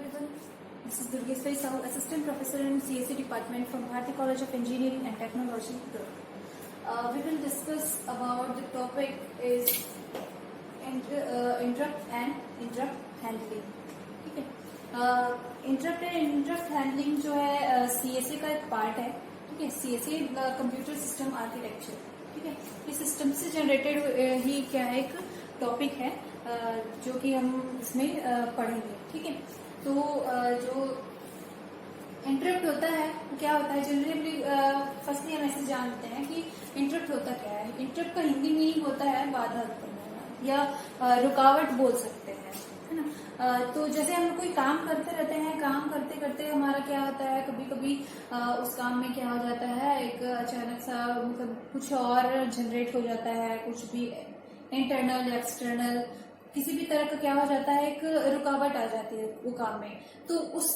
everyone. This is Durgeswari Sahu, Assistant Professor in CSE Department from Bharati College of Engineering and Technology. We will discuss about the topic is interrupt and interrupt handling. ठीक है. Interrupt and interrupt handling जो है CSE का एक part है. ठीक है. CSE computer system architecture. ठीक है. इस सिस्टम से जनरेटेड ही क्या है एक टॉपिक है जो कि हम इसमें पढ़ेंगे. ठीक है. तो जो इंटरप्ट होता है क्या होता है जनरली फर्स्टली हम ऐसे जानते हैं कि इंटरप्ट होता क्या है. इंटरप्ट का हिंदी मीनिंग होता है बाधा उत्पन्न होना या रुकावट बोल सकते हैं, है ना. तो जैसे हम कोई काम करते रहते हैं, काम करते करते हमारा क्या होता है कभी कभी उस काम में क्या हो जाता है एक अचानक सा मतलब कुछ और जनरेट हो जाता है, कुछ भी इंटरनल या एक्सटर्नल किसी भी तरह का क्या हो जाता है एक रुकावट आ जाती है वो काम में. तो उस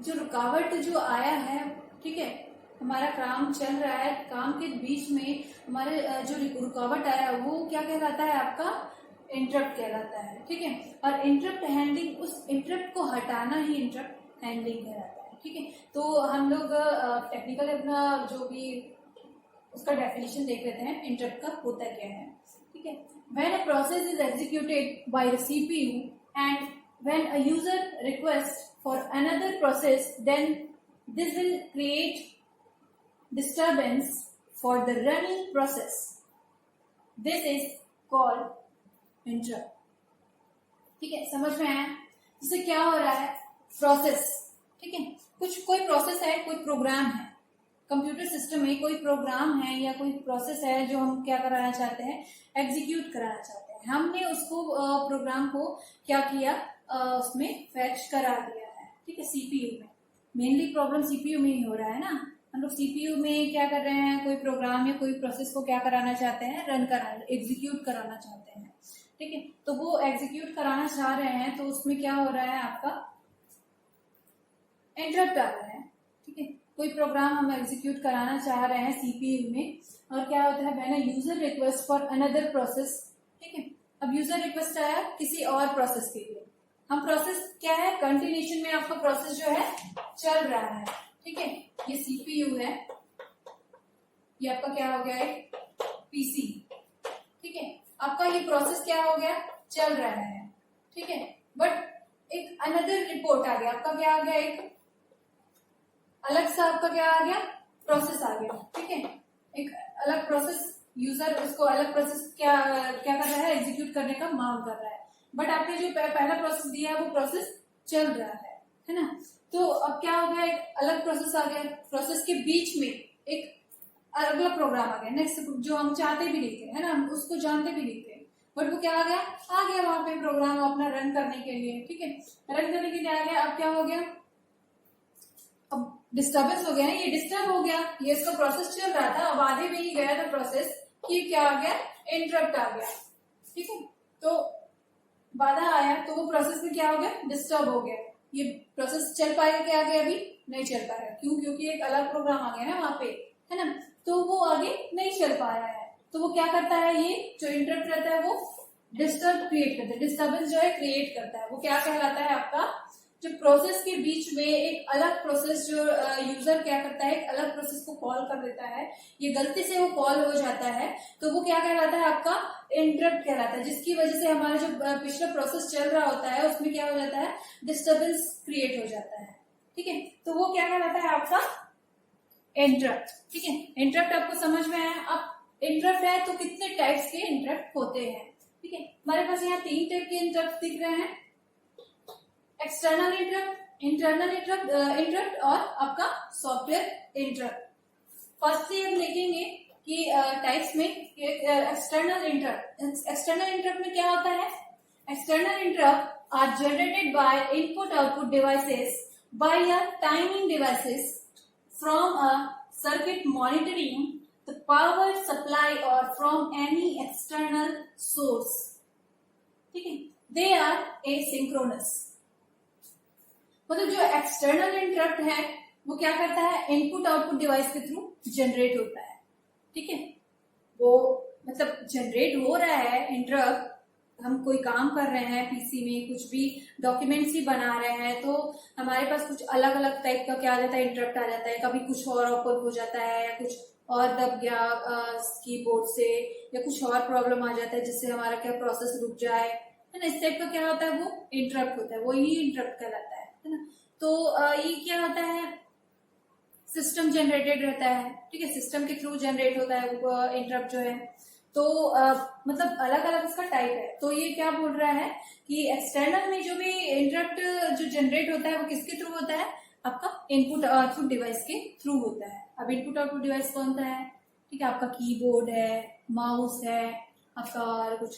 जो रुकावट जो आया है, ठीक है, हमारा काम चल रहा है, काम के बीच में हमारे जो रुकावट आया वो क्या कहलाता है आपका इंटरप्ट कहलाता है. ठीक है. और इंटरप्ट हैंडलिंग उस इंटरप्ट को हटाना ही इंटरप्ट हैंडलिंग कहलाता है. ठीक है. तो हम लोग टेक्निकल अपना जो भी उसका डेफिनेशन देख लेते हैं इंटरप्ट का होता क्या है. ठीक है. When a process is executed by the CPU and when a user requests for another process, then this will create disturbance for the running process. This is called interrupt. ठीक है. समझ में आया. इससे क्या हो रहा है प्रोसेस. ठीक है. कोई प्रोसेस है, कोई प्रोग्राम है, कंप्यूटर सिस्टम में कोई प्रोग्राम है या कोई प्रोसेस है जो हम क्या कराना चाहते हैं एग्जीक्यूट कराना चाहते हैं. हमने उसको प्रोग्राम को क्या किया उसमें फैच करा दिया है. ठीक है. सीपीयू में मेनली प्रॉब्लम सीपीयू में ही हो रहा है ना. हम लोग सीपीयू में क्या कर रहे हैं कोई प्रोग्राम या कोई प्रोसेस को क्या कराना चाहते हैं रन कराना एग्जीक्यूट कराना चाहते हैं. ठीक है. तो वो एग्जीक्यूट कराना चाह रहे हैं तो उसमें क्या हो रहा है आपका इंटरप्ट आ रहा है. ठीक है. कोई प्रोग्राम हम एग्जीक्यूट कराना चाह रहे हैं सीपीयू में और क्या होता है when a user request for another process. ठीक है. अब यूजर रिक्वेस्ट आया किसी और प्रोसेस के लिए. हम प्रोसेस क्या है कंटिन्यूएशन में आपका प्रोसेस जो है चल रहा है. ठीक है. ये सीपीयू है, ये आपका क्या हो गया एक पीसी. ठीक है. आपका ये प्रोसेस क्या हो गया चल रहा है. ठीक है. बट एक अनदर रिपोर्ट आ गया, आपका क्या आ गया एक अलग सा आपका क्या आ गया प्रोसेस आ गया. ठीक है. एक अलग प्रोसेस यूजर उसको अलग प्रोसेस क्या कर रहा है एग्जीक्यूट करने का मांग कर रहा है. बट आपने जो पहला प्रोसेस दिया है वो प्रोसेस चल रहा है ना. तो अब क्या हो गया एक अलग प्रोसेस आ गया, प्रोसेस के बीच में एक अगला प्रोग्राम आ गया नेक्स्ट जो हम चाहते भी नहीं थे, है ना, हम उसको जानते भी नहीं थे. बट वो क्या आ गया वहां पे प्रोग्राम अपना रन करने के लिए. ठीक है. रन करने के लिए आ गया. अब क्या हो गया अब डिस्टर्बेंस हो गया है, ये डिस्टर्ब हो गया, ये इसका प्रोसेस चल रहा था अब आधे में ही गया था प्रोसेस कि क्या आ गया इंटरप्ट आ गया. ठीक है. तो बाधा आया तो वो प्रोसेस में क्या हो गया डिस्टर्ब हो गया. ये प्रोसेस चल पाएगा क्या आगे अभी नहीं चल पाएगा. क्यों? क्योंकि एक अलग प्रोग्राम आ गया ना वहां पे, है ना. तो वो आगे नहीं चल पा रहा है. तो वो क्या करता है ये जो इंटरप्ट रहता है वो डिस्टर्ब क्रिएट करता है, डिस्टर्बेंस जो है क्रिएट करता है. वो क्या कहलाता है आपका जो प्रोसेस के बीच में एक अलग प्रोसेस जो यूजर क्या करता है एक अलग प्रोसेस को कॉल कर देता है, ये गलती से वो कॉल हो जाता है तो वो क्या कहलाता है आपका इंटरप्ट कहलाता है. जिसकी वजह से हमारा जो पिछला प्रोसेस चल रहा होता है उसमें क्या हो जाता है डिस्टर्बेंस क्रिएट हो जाता है. ठीक है. तो वो क्या कहलाता है आपका इंटरप्ट. ठीक है. इंटरप्ट आपको समझ में आया. अब इंटरप्ट है तो कितने टाइप्स के इंटरप्ट होते हैं. ठीक है. हमारे पास यहाँ 3 टाइप के इंटरप्ट दिख रहे हैं, एक्सटर्नल इंटरप्ट, इंटरनल इंटरप्ट और आपका सॉफ्टवेयर इंटरप्ट. फर्स्टली हम देखेंगे कि टाइप्स में एक्सटर्नल इंटरप्ट. एक्सटर्नल इंटरप्ट में क्या होता है external interrupt are generated by input output devices by a timing devices from a circuit monitoring the power supply और फ्रॉम एनी एक्सटर्नल सोर्स. ठीक है. They are asynchronous. मतलब जो एक्सटर्नल इंटरप्ट है वो क्या करता है इनपुट आउटपुट डिवाइस के थ्रू जनरेट होता है. ठीक है. वो मतलब जनरेट हो रहा है इंटरप्ट हम कोई काम कर रहे हैं पीसी में, कुछ भी डॉक्यूमेंट्स ही बना रहे हैं, तो हमारे पास कुछ अलग अलग टाइप का क्या आ जाता है, इंटरप्ट आ जाता है। कभी कुछ और ओपन हो जाता है या कुछ और दब गया कीबोर्ड से, या कुछ और प्रॉब्लम आ जाता है जिससे हमारा क्या प्रोसेस रुक जाए, है ना। इस टाइप का क्या होता है, वो इंटरप्ट होता है, वो ही इंटरप्ट कहलाता है ना। तो ये क्या होता है, सिस्टम जनरेटेड रहता है, ठीक है, सिस्टम के थ्रू जनरेट होता है इंटरप्ट जो है। तो मतलब अलग अलग इसका टाइप है। तो ये क्या बोल रहा है कि एक्सटर्नल में जो भी इंटरप्ट जो जनरेट होता है वो किसके थ्रू होता है, आपका इनपुट आउटपुट डिवाइस के थ्रू होता है। अब इनपुट आउटपुट डिवाइस कौन सा है, ठीक है, आपका कीबोर्ड है, माउस है, आपका कुछ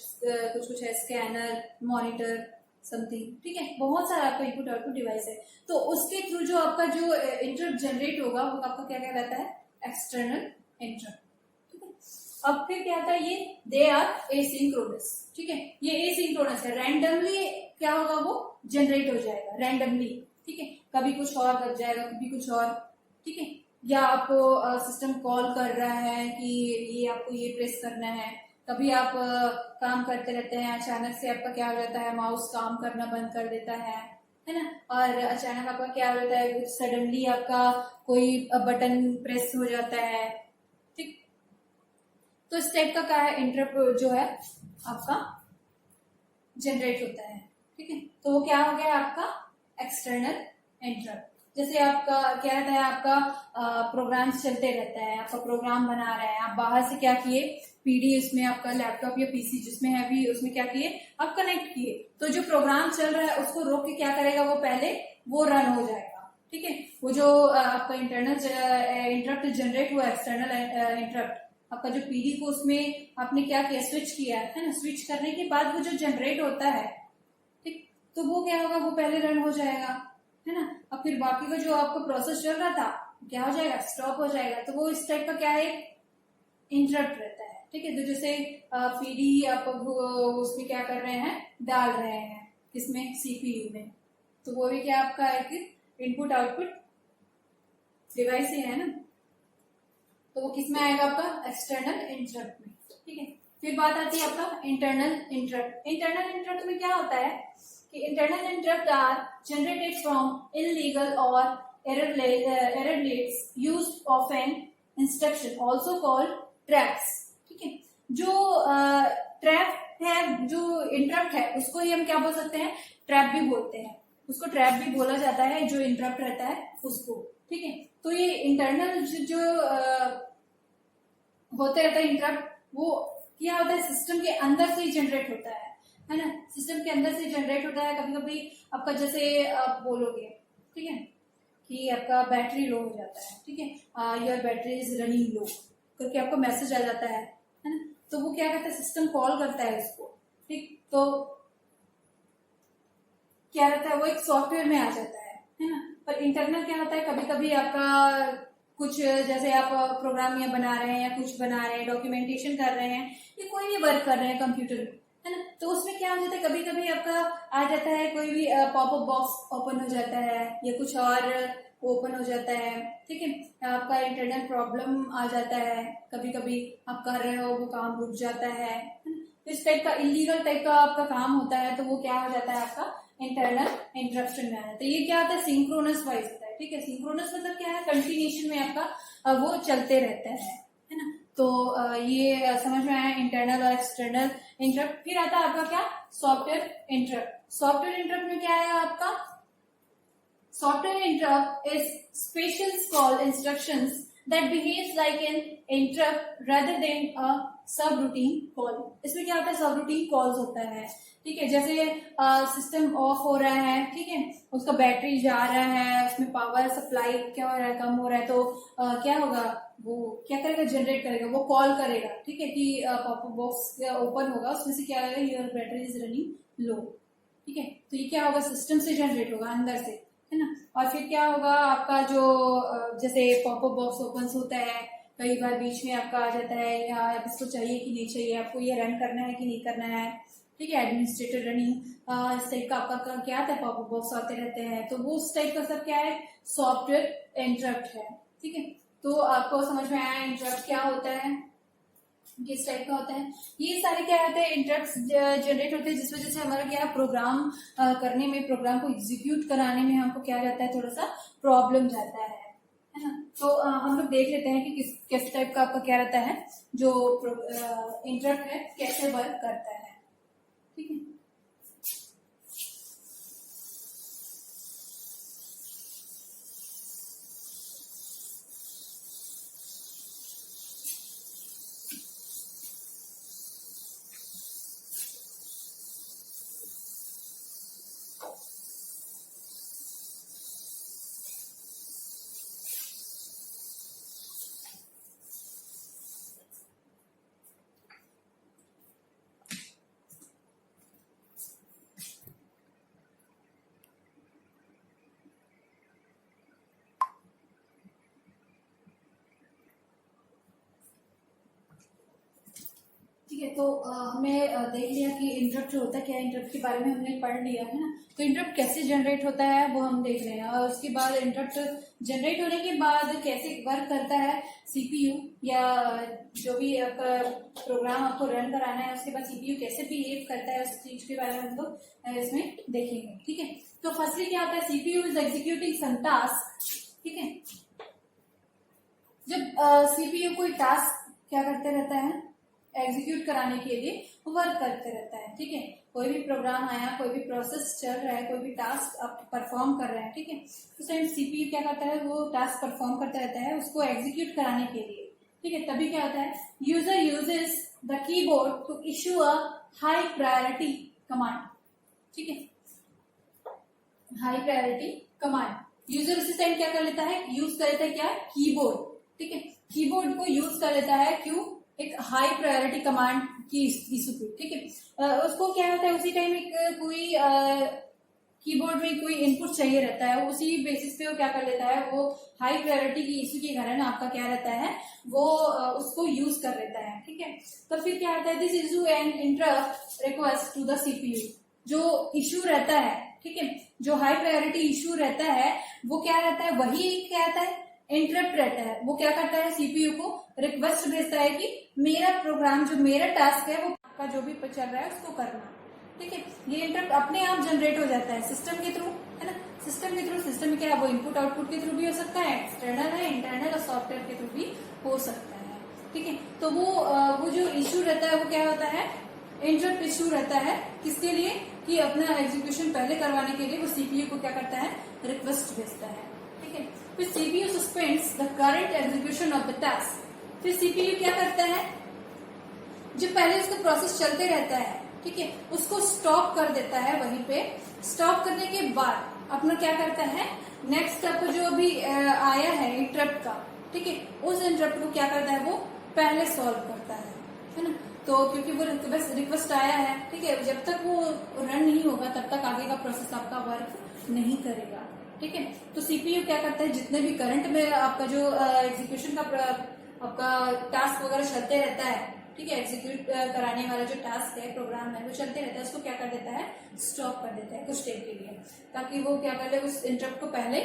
कुछ है, स्कैनर, मॉनिटर, समथिंग, ठीक है, बहुत सारा आपका इनपुट आउटपुट डिवाइस है। तो उसके थ्रू जो आपका जो इंटरप्ट जनरेट होगा वो आपका क्या कहलाता है, एक्सटर्नल इंटरप्ट। अब फिर क्या आता है, ये दे आर एसिंक्रोनस, ठीक है, ये एसिंक्रोनस है, रैंडमली क्या होगा, वो जनरेट हो जाएगा रैंडमली, ठीक है, कभी कुछ और दब जाएगा, कभी कुछ और, ठीक है, या आपको सिस्टम कॉल कर रहा है कि ये आपको ये प्रेस करना है, कभी आप काम करते रहते हैं, अचानक से आपका क्या हो जाता है, माउस काम करना बंद कर देता है ना, और अचानक आपका क्या हो जाता है, सडनली आपका कोई बटन प्रेस हो जाता है, ठीक। तो इस टाइप का क्या है, इंटरप्ट जो है आपका जनरेट होता है, ठीक है। तो वो क्या हो गया आपका एक्सटर्नल इंटरप्ट। जैसे आपका क्या रहता है, आपका प्रोग्राम चलते रहता है, आपका प्रोग्राम बना रहे हैं, आप बाहर से क्या किए, पीडी उसमें आपका लैपटॉप या पीसी जिसमें है भी उसमें क्या किए, आप कनेक्ट किए, तो जो प्रोग्राम चल रहा है उसको रोक के क्या करेगा, वो पहले वो रन हो जाएगा, ठीक है। वो जो आपका इंटरनल इंटरप्ट जनरेट हुआ, एक्सटर्नल इंटरप्ट, आपका जो पीडी को उसमें आपने क्या किया, स्विच किया है ना, स्विच करने के बाद वो जो जनरेट होता है, ठीक, तो वो क्या होगा, वो पहले रन हो जाएगा, है ना। अब फिर बाकी का जो आपका प्रोसेस चल रहा था क्या हो जाएगा, स्टॉप हो जाएगा। तो वो इस टाइप का क्या है, इंटरप्ट रहता है, ठीक है। तो जैसे पीडी आप उसमें क्या कर रहे हैं, डाल रहे हैं किसमें, सीपीयू में, तो वो भी क्या आपका एक इनपुट आउटपुट डिवाइस ही है ना, तो वो किसमें आएगा, आपका एक्सटर्नल इंटरप्ट में, ठीक है। फिर बात आती है आपका इंटरनल इंटरप्ट। इंटरनल इंटरप्ट में क्या होता है कि internal interrupt are generated from illegal और errorlets used of an instruction also called traps, ठीक है। जो ट्रैप है, जो इंटरप्ट है, उसको ही हम क्या बोल सकते हैं, ट्रैप भी बोलते हैं, उसको ट्रैप भी बोला जाता है, जो इंटरप्ट रहता है उसको, ठीक है। तो ये इंटरनल जो होते रहता है इंटरप्ट, वो क्या होता है, सिस्टम के अंदर से ही जनरेट होता है ना, सिस्टम के अंदर से जनरेट होता है। कभी कभी आपका जैसे आप बोलोगे, ठीक है, कि आपका बैटरी लो हो जाता है, ठीक है, योर बैटरी इज रनिंग लो करके आपको मैसेज आ जाता है ना, तो वो क्या करता है, सिस्टम कॉल करता है उसको, ठीक। तो क्या रहता है, वो एक सॉफ्टवेयर में आ जाता है ना। पर इंटरनल क्या होता है, कभी कभी आपका कुछ जैसे आप प्रोग्राम या बना रहे हैं या कुछ बना रहे हैं, डॉक्यूमेंटेशन कर रहे हैं या कोई भी वर्क कर रहे हैं कंप्यूटर में, है ना, तो उसमें क्या हो जाता है, कभी कभी आपका आ जाता है, कोई भी पॉपअप बॉक्स ओपन हो जाता है या कुछ और ओपन हो जाता है, ठीक है, आपका इंटरनल प्रॉब्लम आ जाता है, कभी कभी आप कर रहे हो वो काम रुक जाता है ना? तो इस टाइप का इलीगल टाइप का आपका काम होता है, तो वो क्या हो जाता है, आपका इंटरनल इंटरप्शन में आता है। तो ये क्या होता है, सिंक्रोनस वाइज होता है, ठीक है। सिंक्रोनस मतलब क्या है, कंटिन्यूशन में आपका वो चलते रहता है ना। तो ये समझ में आया, इंटरनल और एक्सटर्नल इंटरप्ट। फिर आता है आपका क्या, सॉफ्टवेयर इंटरप्ट। सॉफ्टवेयर इंटरप्ट में क्या आएगा आपका, software interrupt is special call instructions that behaves like an interrupt rather than a subroutine call। इसमें क्या होता है, सबरूटीन कॉल्स होता है, ठीक है। जैसे सिस्टम ऑफ हो रहा है, ठीक है, उसका बैटरी जा रहा है, उसमें पावर सप्लाई क्या हो रहा है, कम हो रहा है, तो क्या होगा, वो क्या करेगा, जनरेट करेगा, वो कॉल करेगा, ठीक है, कि पॉपअप बॉक्स ओपन होगा, उसमें से क्या आएगा, योर बैटरी इज रनिंग लो, ठीक है। तो ये क्या होगा, सिस्टम से जनरेट होगा अंदर से, है ना। और फिर क्या होगा, आपका जो जैसे पॉपअप बॉक्स ओपन होता है, कई बार बीच में आपका आ जाता है, या इसको चाहिए कि नहीं चाहिए, आपको ये रन करना है कि नहीं करना है, ठीक है, एडमिनिस्ट्रेटर रनिंग, इस टाइप का आपका क्या आता है, पॉपअप बॉक्स आते रहते हैं, तो वो उस टाइप का सब क्या है, सॉफ्टवेयर इंटरप्ट है, ठीक है। तो आपको समझ में आया इंटरप्ट क्या होता है। किस टाइप का होता है, ये सारे क्या होते हैं, इंटरप्ट्स जनरेट होते हैं, जिस वजह से हमारा क्या प्रोग्राम करने में, प्रोग्राम को एग्जीक्यूट कराने में हमको क्या जाता है, थोड़ा सा प्रॉब्लम जाता है ना। तो हम लोग देख लेते हैं कि किस टाइप का आपका क्या रहता है, जो इंटरप्ट है कैसे वर्क करता है। ठीक है, ठीक है। तो हमें देख लिया कि इंटरप्ट जो होता है क्या, इंटरप्ट के बारे में हमने पढ़ लिया है ना। तो इंटरप्ट कैसे जनरेट होता है वो हम देख रहे हैं, और उसके बाद इंटरप्ट जनरेट होने के बाद कैसे वर्क करता है सीपीयू, या जो भी आपका प्रोग्राम आपको रन कराना है उसके बाद सीपीयू कैसे बिहेव करता है, उस चीज के बारे में हम लोग इसमें देखेंगे। ठीक है, तो फर्स्टली क्या होता है, CPU is executing some task. ठीक है, जब सीपीयू कोई टास्क क्या करते रहता है, एग्जीक्यूट कराने के लिए वर्क करते रहता है। ठीक है, कोई भी प्रोग्राम आया, कोई भी प्रोसेस चल रहा है, कोई भी टास्क आप परफॉर्म कर रहे हैं, ठीक है, उस टाइम सीपीयू क्या करता है, वो टास्क परफॉर्म करता रहता है उसको एग्जीक्यूट कराने के लिए। ठीक है, तभी क्या होता है, user uses the keyboard to issue a high priority command. ठीक है, हाई प्रायोरिटी कमांड यूजर उसी टाइम क्या कर लेता है, यूज कर लेता है क्या, कीबोर्ड। ठीक है, कीबोर्ड को यूज कर लेता है, क्यों, एक हाई प्रायोरिटी कमांड की इशू पे। ठीक है, उसको क्या होता है, उसी टाइम एक कोई कीबोर्ड में कोई इनपुट चाहिए रहता है, उसी बेसिस पे वो क्या कर लेता है, वो हाई प्रायोरिटी की इशू के कारण आपका क्या रहता है, वो उसको यूज कर लेता है। ठीक है, तो फिर क्या आता है, this issue and interrupt request to the CPU. जो इशू रहता है, ठीक है, जो हाई प्रायोरिटी इशू रहता है वो क्या रहता है, वही क्या रहता है, इंटरप्ट रहता है। वो क्या करता है, सीपीयू को रिक्वेस्ट भेजता है कि मेरा प्रोग्राम, जो मेरा टास्क है वो आपका जो भी चल रहा है उसको करना। ठीक है, ये इंटरप्ट अपने आप जनरेट हो जाता है सिस्टम के थ्रू, है ना। सिस्टम के थ्रू, सिस्टम में क्या है, वो इनपुट आउटपुट के थ्रू भी हो सकता है, एक्सटर्नल है, इंटरनल और सॉफ्टवेयर के थ्रू भी हो सकता है। ठीक है, तो वो जो इश्यू रहता है वो क्या होता है, इंटरप्ट इश्यू रहता है, किसके लिए, कि अपना एग्जीक्यूशन पहले करवाने के लिए वो सीपीयू को क्या करता है, रिक्वेस्ट भेजता है। ठीक है, फिर CPU suspends the current execution of the task. फिर सीपीयू क्या करता है, जो पहले उसका प्रोसेस चलते रहता है, ठीक है, उसको स्टॉप कर देता है वहीं पे। स्टॉप करने के बाद अपना क्या करता है, नेक्स्ट स्टेप जो अभी आया है इंटरप्ट का, ठीक है, उस इंटरप्ट को क्या करता है, वो पहले सॉल्व करता है ना। तो क्योंकि वो रिक्वेस्ट आया है, ठीक है, जब तक वो रन नहीं होगा तब तक आगे का प्रोसेस आपका वर्क नहीं करेगा। ठीक है, तो सीपीयू क्या करता है, जितने भी करंट में आपका जो एग्जीक्यूशन का आपका टास्क वगैरह चलते रहता है, ठीक है, एग्जीक्यूट कराने वाला जो टास्क है, प्रोग्राम है, वो चलते रहता है, उसको क्या कर देता है, स्टॉप कर देता है कुछ टाइम के लिए, ताकि वो क्या कर ले, उस इंटरप्ट को पहले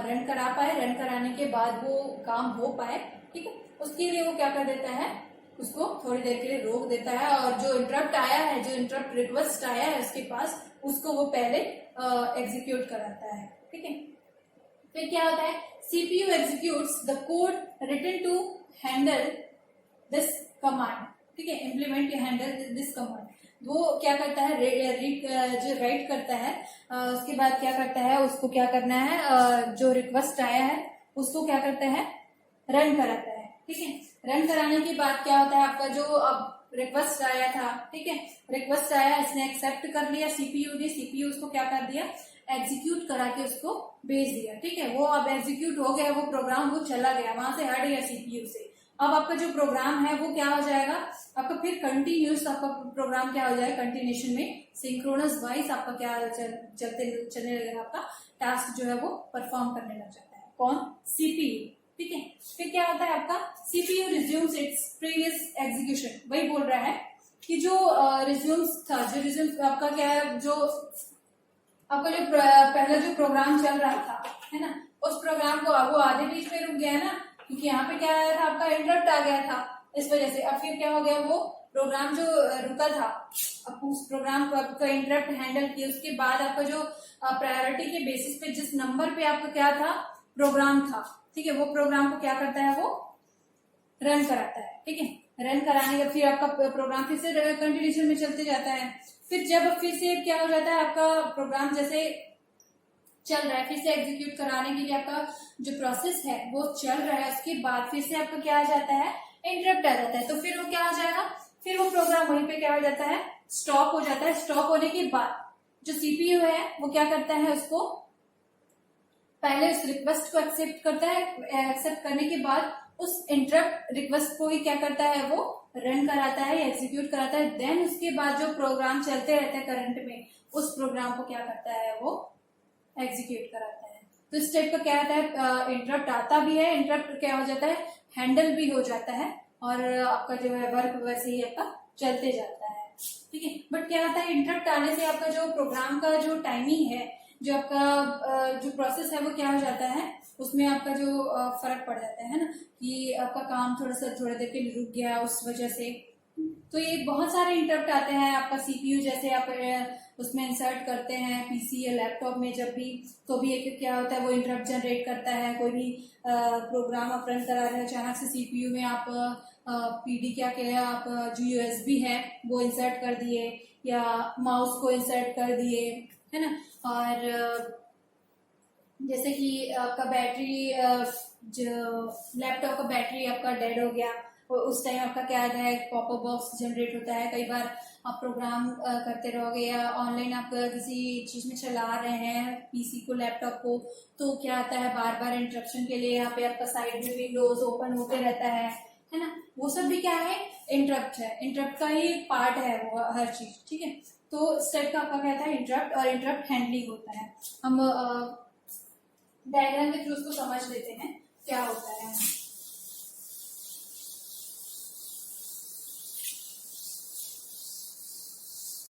रन करा पाए, रन कराने के बाद वो काम हो पाए। ठीक है, उसके लिए वो क्या कर देता है, उसको थोड़ी देर के लिए रोक देता है, और जो इंटरप्ट आया है, जो इंटरप्ट रिक्वेस्ट आया है उसके पास, उसको वो पहले एग्जीक्यूट कराता है। ठीक है, फिर क्या होता है, CPU executes the code written to handle this command. ठीक है, इम्प्लीमेंट हैंडल दिस कमांड, वो क्या करता है, जो राइट करता है, उसके बाद क्या करता है, उसको क्या करना है, जो रिक्वेस्ट आया है उसको क्या करता है, रन कराता है। ठीक है, रन कराने के बाद क्या होता है, आपका जो अब रिक्वेस्ट आया था, ठीक है, रिक्वेस्ट आया, इसने एक्सेप्ट कर लिया सीपीयू ने, सीपीयू उसको क्या कर दिया, एग्जीक्यूट करा के उसको भेज दिया। ठीक है, वो अब एग्जीक्यूट हो गया, वो प्रोग्राम वो चला गया, वहां से हट गया सीपीयू से। अब आपका जो प्रोग्राम है वो क्या हो जाएगा, आपका फिर कंटिन्यूस आपका प्रोग्राम क्या हो जाएगा, कंटिन्यूशन में सिंक्रोनस वाइज आपका क्या चलने लगेगा, आपका टास्क जो है वो परफॉर्म करने लग जाता है। कौन, सीपीयू। ठीक है, फिर क्या होता है, आपका CPU resumes its previous execution. वही बोल रहा है कि जो रिज्यूम्स था, जो रिज्यूम्स आपका क्या है, जो आपका जो पहला जो प्रोग्राम चल रहा था, है ना, उस प्रोग्राम को वो आधे बीच में रुक गया है ना, क्योंकि यहाँ पे क्या आया था, आपका इंटरप्ट आ गया था। इस वजह से अब फिर क्या हो गया, वो प्रोग्राम जो रुका था, अब उस प्रोग्राम को आपका इंटरप्ट हैंडल किया, उसके बाद आपका जो प्रायोरिटी के बेसिस पे जिस नंबर पे आपका क्या था प्रोग्राम था, ठीक है, वो प्रोग्राम को क्या करता है, वो रन कराता है, ठीक है। रन कराने का फिर आपका प्रोग्राम फिर से कंटिन्यूशन में चलते जाता है। फिर जब फिर से क्या हो जाता है, आपका प्रोग्राम जैसे चल रहा है, फिर से एग्जीक्यूट कराने के लिए आपका जो प्रोसेस है वो चल रहा है, उसके बाद फिर से आपका क्या आ जाता है, इंटरप्ट आ जाता है। तो फिर वो क्या हो जाएगा, फिर वो प्रोग्राम वहीं पे क्या हो जाता है, स्टॉप हो जाता है। स्टॉप होने के बाद जो सीपीयू है वो क्या करता है, उसको पहले उस रिक्वेस्ट को एक्सेप्ट करता है, एक्सेप्ट करने के बाद उस इंटरप्ट रिक्वेस्ट को ही क्या करता है, वो रन कराता है या एग्जीक्यूट कराता है। देन उसके बाद जो प्रोग्राम चलते रहते हैं करंट में, उस प्रोग्राम को क्या करता है, वो एग्जीक्यूट कराता है। तो इस टाइप का क्या होता है, इंटरप्ट आता भी है, इंटरप्ट क्या हो जाता है, हैंडल भी हो जाता है, और आपका जो है वर्क वैसे ही आपका चलते जाता है, ठीक है। बट क्या होता है, इंटरप्ट आने से आपका जो प्रोग्राम का जो टाइमिंग है, जो आपका जो प्रोसेस है वो क्या हो जाता है, उसमें आपका जो फर्क पड़ जाता है ना, कि आपका काम थोड़ा सा थोड़ी देर के लिए रुक गया उस वजह से। तो ये बहुत सारे इंटरप्ट आते हैं आपका सीपीयू, जैसे आप उसमें इंसर्ट करते हैं पीसी या लैपटॉप में जब भी, तो भी एक क्या होता है, वो इंटरप्ट जनरेट करता है। कोई भी प्रोग्राम आप रन करा रहे हैं, अचानक से सीपीयू में आप पीडी क्या किया, आप जो यूएसबी है वो इंसर्ट कर दिए, या माउस को इंसर्ट कर दिए, है ना। और जैसे कि आपका बैटरी, जो लैपटॉप का बैटरी आपका डेड हो गया, उस टाइम आपका क्या है, पॉपअप बॉक्स जनरेट होता है। कई बार आप प्रोग्राम करते रहोगे या ऑनलाइन आप किसी चीज में चला रहे हैं पीसी को, लैपटॉप को, तो क्या आता है, बार बार इंटरप्शन के लिए यहाँ पे आपका साइड में विंडोज ओपन होते रहता है ना। वो सब भी क्या है, इंटरप्ट है, इंटरप्ट का ही पार्ट है वो हर चीज, ठीक है। तो इस टाइप का आपका क्या था, इंटरप्ट और इंटरप्ट हैंडलिंग होता है। हम डायग्राम के थ्रू उसको समझ लेते हैं क्या होता है।